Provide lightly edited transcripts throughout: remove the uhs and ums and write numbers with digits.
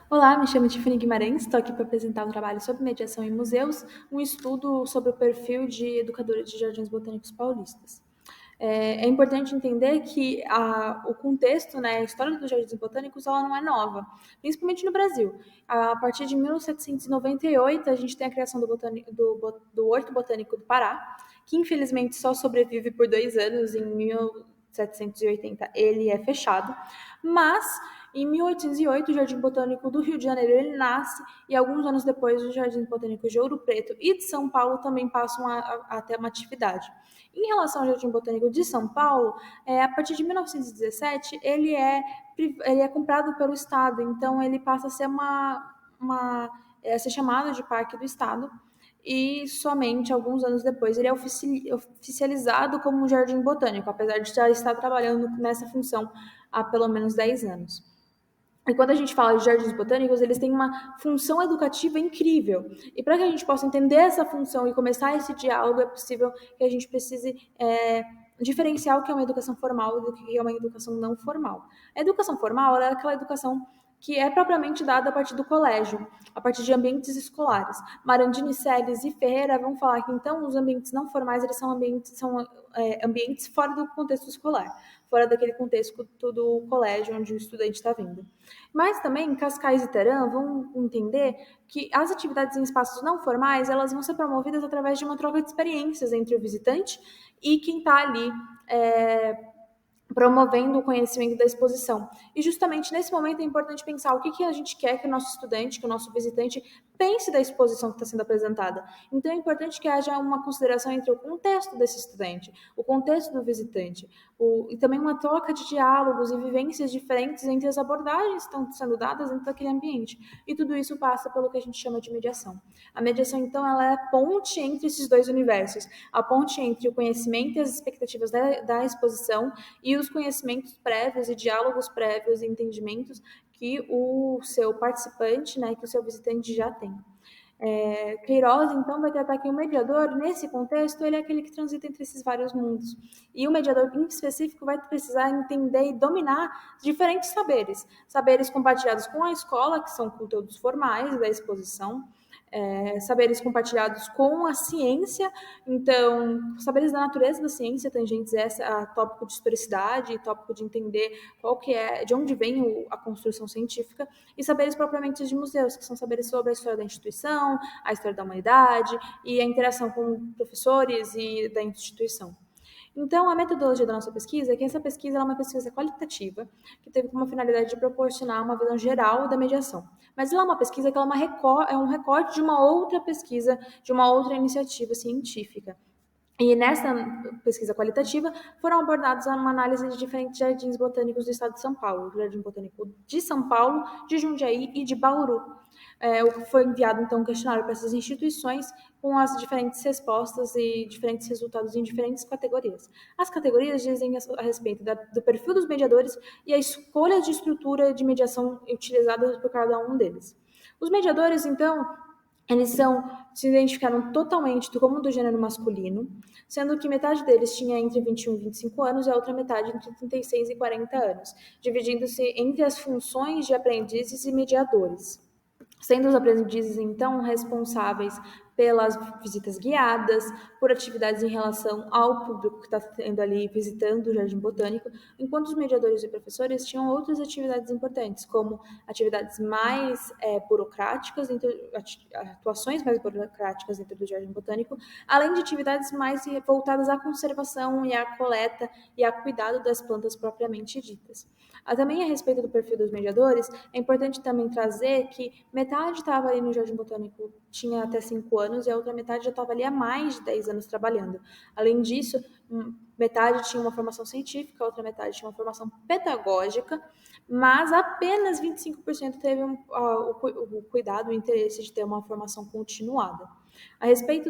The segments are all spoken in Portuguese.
Olá, me chamo Tiffany Guimarães, estou aqui para apresentar um trabalho sobre mediação em museus, um estudo sobre o perfil de educadora de jardins botânicos paulistas. É importante entender que o contexto, né, a história dos jardins botânicos, ela não é nova, principalmente no Brasil. A partir de 1798, a gente tem a criação do Horto Botânico do Pará, que infelizmente só sobrevive por 2 anos, em 1780 ele é fechado, mas em 1808 o Jardim Botânico do Rio de Janeiro ele nasce e alguns anos depois os Jardins Botânicos de Ouro Preto e de São Paulo também passam a ter uma atividade. Em relação ao Jardim Botânico de São Paulo, a partir de 1917 ele é comprado pelo Estado, então ele passa a ser a ser chamado de Parque do Estado e somente alguns anos depois ele é oficializado como um jardim botânico, apesar de já estar trabalhando nessa função há pelo menos 10 anos. E quando a gente fala de jardins botânicos, eles têm uma função educativa incrível. E para que a gente possa entender essa função e começar esse diálogo, é possível que a gente precise diferenciar o que é uma educação formal do que é uma educação não formal. A educação formal é aquela educação que é propriamente dada a partir do colégio, a partir de ambientes escolares. Marandini, Seles e Ferreira vão falar que, então, os ambientes não formais eles são ambientes fora do contexto escolar, fora daquele contexto do colégio onde o estudante está vindo. Mas também Cascais e Teran vão entender que as atividades em espaços não formais elas vão ser promovidas através de uma troca de experiências entre o visitante e quem está ali promovendo o conhecimento da exposição. E justamente nesse momento é importante pensar o que a gente quer que o nosso estudante, que o nosso visitante pense da exposição que está sendo apresentada. Então é importante que haja uma consideração entre o contexto desse estudante, o contexto do visitante, e também uma troca de diálogos e vivências diferentes entre as abordagens que estão sendo dadas dentro daquele ambiente. E tudo isso passa pelo que a gente chama de mediação. A mediação, então, ela é a ponte entre esses dois universos, a ponte entre o conhecimento e as expectativas da exposição e os conhecimentos prévios e diálogos prévios e entendimentos que o seu participante, né, que o seu visitante já tem. Queiroz, então, vai tratar que o mediador, nesse contexto, ele é aquele que transita entre esses vários mundos. E o mediador, em específico, vai precisar entender e dominar diferentes saberes. Saberes compartilhados com a escola, que são conteúdos formais da exposição, saberes compartilhados com a ciência, então, saberes da natureza da ciência, tangentes a tópico de historicidade, tópico de entender qual que é, de onde vem a construção científica, e saberes propriamente de museus, que são saberes sobre a história da instituição, a história da humanidade e a interação com professores e da instituição. Então, a metodologia da nossa pesquisa é que essa pesquisa é uma pesquisa qualitativa, que teve como finalidade de proporcionar uma visão geral da mediação. Mas ela é uma pesquisa que ela é um recorte de uma outra pesquisa, de uma outra iniciativa científica. E nessa pesquisa qualitativa foram abordados uma análise de diferentes jardins botânicos do estado de São Paulo, o Jardim Botânico de São Paulo, de Jundiaí e de Bauru. Foi enviado então um questionário para essas instituições com as diferentes respostas e diferentes resultados em diferentes categorias. As categorias dizem a respeito do perfil dos mediadores e a escolha de estrutura de mediação utilizada por cada um deles. Os mediadores, então, eles se identificaram totalmente como do gênero masculino, sendo que metade deles tinha entre 21 e 25 anos e a outra metade entre 36 e 40 anos, dividindo-se entre as funções de aprendizes e mediadores. Sendo os aprendizes, então, responsáveis pelas visitas guiadas, por atividades em relação ao público que está tendo ali visitando o Jardim Botânico, enquanto os mediadores e professores tinham outras atividades importantes, como atividades mais burocráticas, atuações mais burocráticas dentro do Jardim Botânico, além de atividades mais voltadas à conservação e à coleta e ao cuidado das plantas propriamente ditas. Também a respeito do perfil dos mediadores, é importante também trazer que metade estava ali no Jardim Botânico, tinha até 5 anos, e a outra metade já estava ali há mais de 10 anos trabalhando. Além disso, metade tinha uma formação científica, a outra metade tinha uma formação pedagógica, mas apenas 25% teve o cuidado, o interesse de ter uma formação continuada. A respeito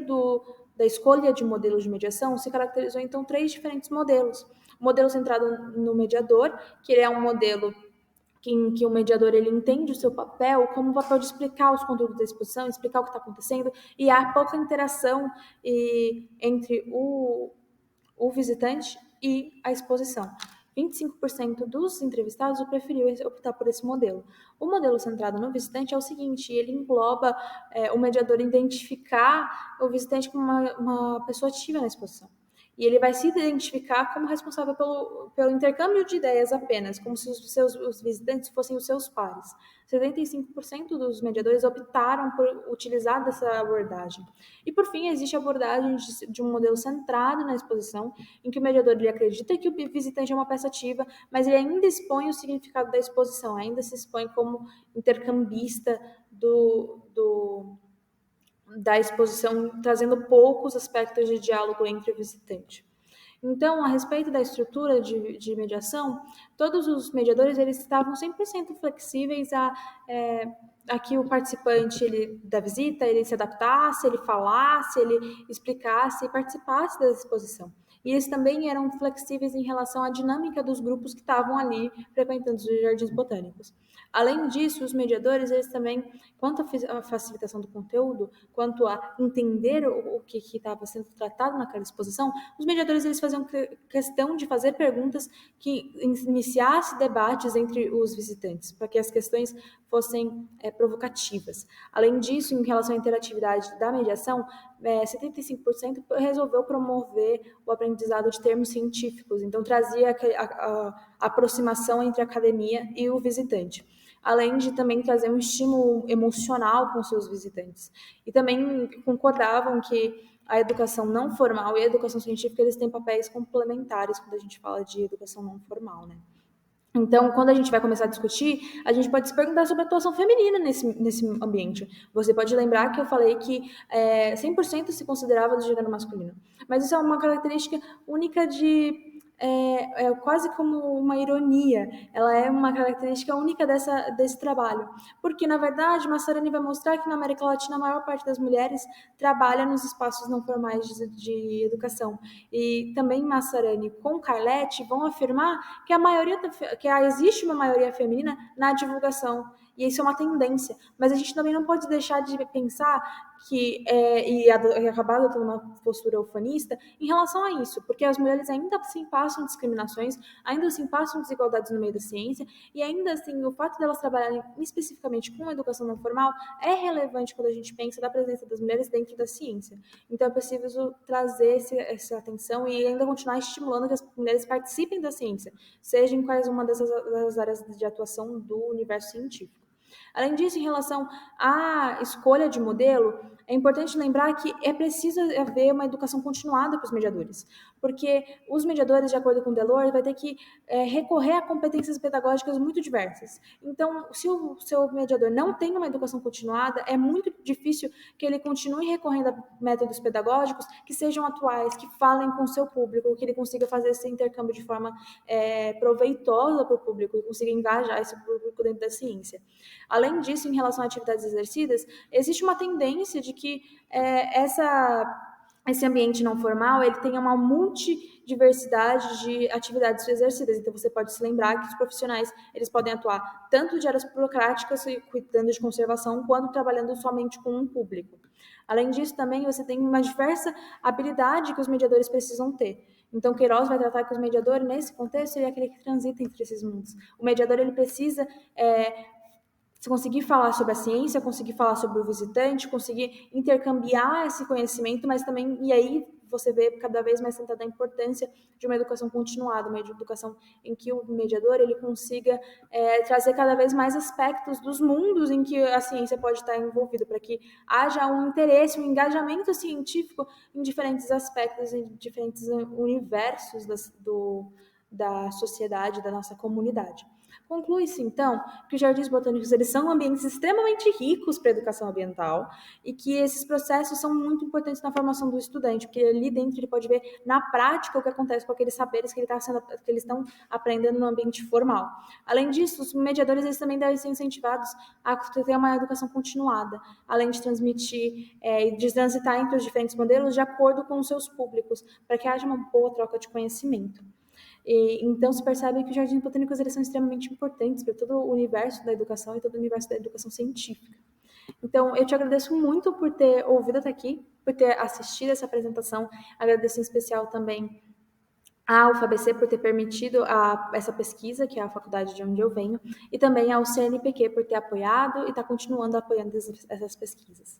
da escolha de modelos de mediação, se caracterizou então 3 diferentes modelos. O modelo centrado no mediador, que ele é um modelo em que o mediador ele entende o seu papel como o papel de explicar os conteúdos da exposição, explicar o que está acontecendo, e há pouca interação entre o visitante e a exposição. 25% dos entrevistados preferiu optar por esse modelo. O modelo centrado no visitante é o seguinte, ele engloba o mediador identificar o visitante como uma pessoa ativa na exposição. E ele vai se identificar como responsável pelo intercâmbio de ideias apenas, como se os visitantes fossem os seus pares. 75% dos mediadores optaram por utilizar dessa abordagem. E, por fim, existe a abordagem de um modelo centrado na exposição, em que o mediador ele acredita que o visitante é uma peça ativa, mas ele ainda expõe o significado da exposição, ainda se expõe como intercambista da exposição, trazendo poucos aspectos de diálogo entre o visitante. Então, a respeito da estrutura de mediação, todos os mediadores eles estavam 100% flexíveis a que o participante da visita ele se adaptasse, ele falasse, ele explicasse e participasse da exposição. E eles também eram flexíveis em relação à dinâmica dos grupos que estavam ali frequentando os jardins botânicos. Além disso, os mediadores, eles também, quanto à facilitação do conteúdo, quanto a entender o que estava sendo tratado naquela exposição, os mediadores eles faziam questão de fazer perguntas que iniciassem debates entre os visitantes, para que as questões fossem provocativas. Além disso, em relação à interatividade da mediação, 75% resolveu promover o aprendizado de termos científicos, então trazia a aproximação entre a academia e o visitante, além de também trazer um estímulo emocional com seus visitantes. E também concordavam que a educação não formal e a educação científica eles têm papéis complementares quando a gente fala de educação não formal, né? Então, quando a gente vai começar a discutir, a gente pode se perguntar sobre a atuação feminina nesse ambiente. Você pode lembrar que eu falei que 100% se considerava do gênero masculino. Mas isso é uma característica única quase como uma ironia. Ela é uma característica única desse trabalho. Porque, na verdade, Massarani vai mostrar que na América Latina a maior parte das mulheres trabalha nos espaços não formais de educação. E também Massarani com Carletti vão afirmar que existe uma maioria feminina na divulgação. E isso é uma tendência. Mas a gente também não pode deixar de pensar e acabar adotando uma postura ufanista em relação a isso, porque as mulheres ainda assim passam discriminações, ainda assim passam desigualdades no meio da ciência, e ainda assim o fato delas trabalharem especificamente com a educação não formal é relevante quando a gente pensa da presença das mulheres dentro da ciência. Então é preciso trazer essa atenção e ainda continuar estimulando que as mulheres participem da ciência, seja em quais uma das áreas de atuação do universo científico. Além disso, em relação à escolha de modelo, é importante lembrar que é preciso haver uma educação continuada para os mediadores, porque os mediadores, de acordo com Delors, vai ter que recorrer a competências pedagógicas muito diversas. Então, se o seu mediador não tem uma educação continuada, é muito difícil que ele continue recorrendo a métodos pedagógicos que sejam atuais, que falem com o seu público, que ele consiga fazer esse intercâmbio de forma proveitosa para o público e consiga engajar esse público dentro da ciência. Além disso, em relação a atividades exercidas, existe uma tendência de que esse ambiente não formal ele tenha uma multidiversidade de atividades exercidas. Então, você pode se lembrar que os profissionais eles podem atuar tanto de áreas burocráticas, cuidando de conservação, quanto trabalhando somente com um público. Além disso, também você tem uma diversa habilidade que os mediadores precisam ter. Então, Queiroz vai tratar que os mediadores, nesse contexto, ele é aquele que transita entre esses mundos. O mediador ele precisa se conseguir falar sobre a ciência, conseguir falar sobre o visitante, conseguir intercambiar esse conhecimento, mas também, e aí você vê cada vez mais sentada a importância de uma educação continuada, uma educação em que o mediador ele consiga trazer cada vez mais aspectos dos mundos em que a ciência pode estar envolvida, para que haja um interesse, um engajamento científico em diferentes aspectos, em diferentes universos da sociedade, da nossa comunidade. Conclui-se, então, que os jardins botânicos eles são ambientes extremamente ricos para a educação ambiental e que esses processos são muito importantes na formação do estudante, porque ali dentro ele pode ver na prática o que acontece com aqueles saberes que eles estão aprendendo no ambiente formal. Além disso, os mediadores eles também devem ser incentivados a ter uma educação continuada, além de transmitir e de transitar entre os diferentes modelos de acordo com os seus públicos, para que haja uma boa troca de conhecimento. Então, se percebe que os jardins botânicos eles são extremamente importantes para todo o universo da educação e todo o universo da educação científica. Então, eu te agradeço muito por ter ouvido até aqui, por ter assistido essa apresentação. Agradeço em especial também à UFABC por ter permitido essa pesquisa, que é a faculdade de onde eu venho, e também ao CNPq por ter apoiado e está continuando apoiando essas pesquisas.